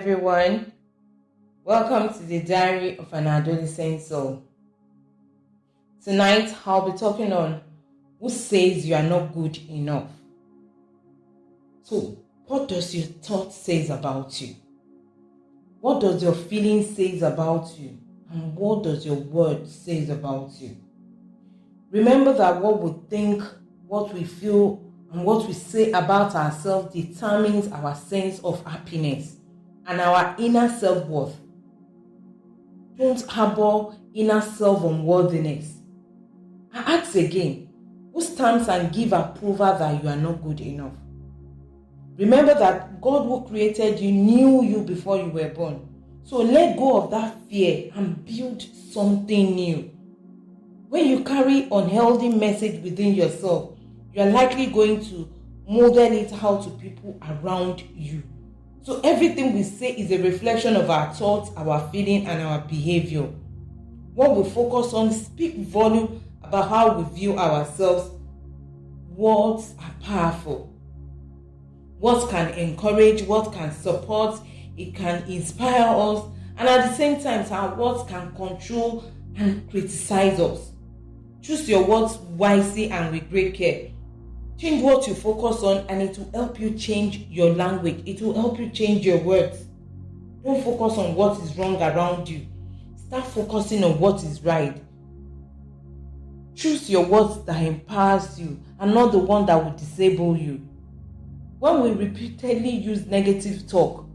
everyone. Welcome to the Diary of an Adolescent Soul. Tonight, I'll be talking on who says you are not good enough. So, what does your thought say about you? What does your feeling say about you? And what does your word say about you? Remember that what we think, what we feel, and what we say about ourselves determines our sense of happiness and our inner self-worth. Don't harbor inner self-unworthiness. I ask again, who stands and give approval that you are not good enough? Remember that God who created you knew you before you were born. So let go of that fear and build something new. When you carry unhealthy message within yourself, you are likely going to model it out to people around you. So everything we say is a reflection of our thoughts, our feeling, and our behavior. What we focus on speaks volume about how we view ourselves. Words are powerful. Words can encourage, words can support, it can inspire us, and at the same time, our words can control and criticize us. Choose your words wisely and with great care. Change what you focus on and it will help you change your language. It will help you change your words. Don't focus on what is wrong around you. Start focusing on what is right. Choose your words that empowers you and not the one that will disable you. When we repeatedly use negative talk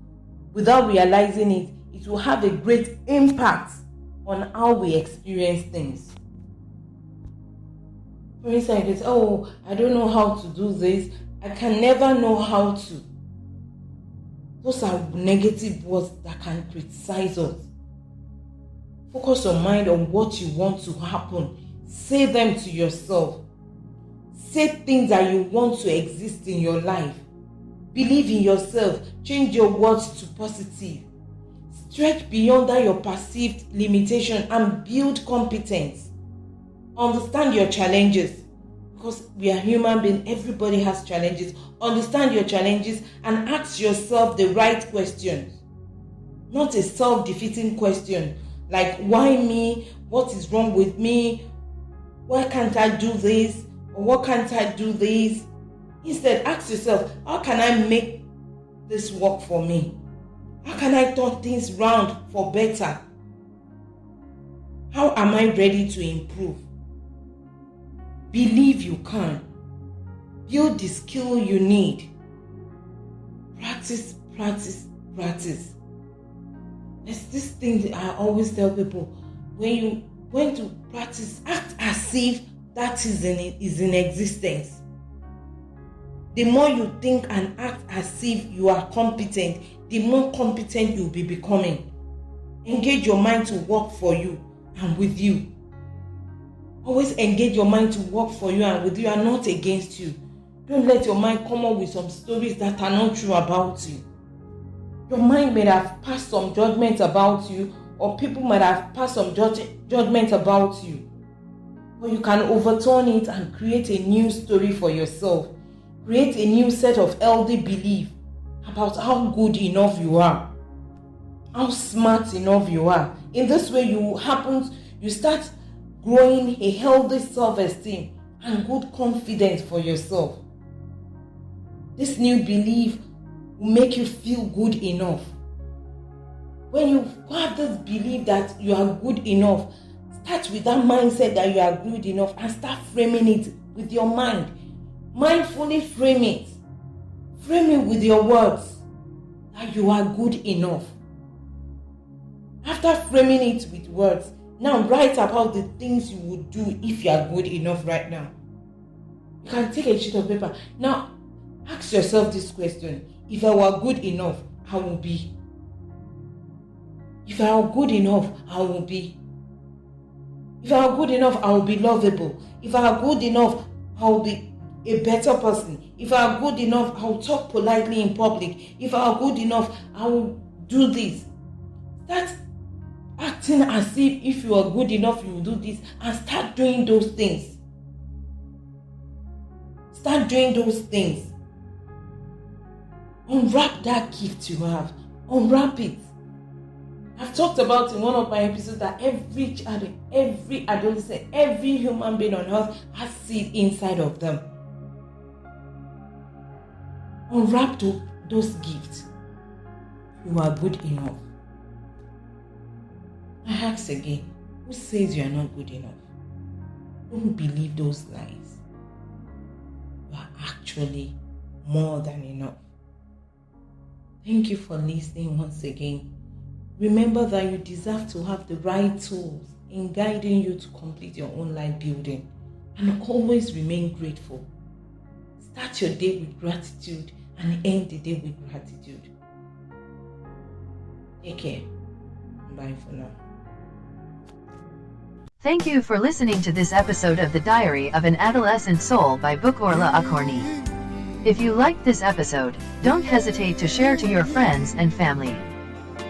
without realizing it, it will have a great impact on how we experience things. For instance, it's, I don't know how to do this. I can never know how to. Those are negative words that can criticize us. Focus your mind on what you want to happen. Say them to yourself. Say things that you want to exist in your life. Believe in yourself. Change your words to positive. Stretch beyond that your perceived limitation and build competence. Understand your challenges, because we are human beings. Everybody has challenges. Understand your challenges and ask yourself the right questions, not a self-defeating question like why me, what is wrong with me, why can't I do this, or what can't I do this. Instead, ask yourself, how can I make this work for me? How can I turn things round for better? How am I ready to improve? Believe you can. Build the skill you need. Practice, practice, practice. There's this thing that I always tell people. When you want to practice, act as if that is in existence. The more you think and act as if you are competent, the more competent you'll be becoming. Engage your mind to work for you and with you. Always engage your mind to work for you and with you and not against you. Don't let your mind come up with some stories that are not true about you. Your mind may have passed some judgment about you, or people might have passed some judgment about you. But you can overturn it and create a new story for yourself. Create a new set of healthy belief about how good enough you are, how smart enough you are. In this way, you start growing a healthy self-esteem and good confidence for yourself. This new belief will make you feel good enough. When you have this belief that you are good enough, start with that mindset that you are good enough and start framing it with your mind. Mindfully frame it. Frame it with your words that you are good enough. After framing it with words, now write about the things you would do if you are good enough right now. You can take a sheet of paper. Now, ask yourself this question. If I were good enough, I will be. If I were good enough, I will be. If I were good enough, I will be lovable. If I were good enough, I will be a better person. If I were good enough, I will talk politely in public. If I were good enough, I will do this. Start acting as if you are good enough, you will do this, and start doing those things. Start doing those things. Unwrap that gift you have. Unwrap it. I've talked about in one of my episodes that every child, every adolescent, every human being on earth has seed inside of them. Unwrap those gifts. You are good enough. I ask again, who says you are not good enough? Don't believe those lies. You are actually more than enough. Thank you for listening once again. Remember that you deserve to have the right tools in guiding you to complete your own life building, and always remain grateful. Start your day with gratitude and end the day with gratitude. Take care. Bye for now. Thank you for listening to this episode of The Diary of an Adolescent Soul by Bukorla Akanni. If you liked this episode, don't hesitate to share to your friends and family.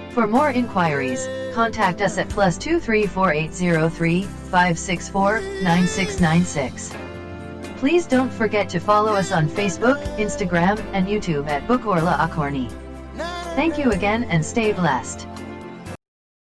For more inquiries, contact us at +23 4803 564 9696. Please don't forget to follow us on Facebook, Instagram, and YouTube at Bukorla Akanni. Thank you again and stay blessed.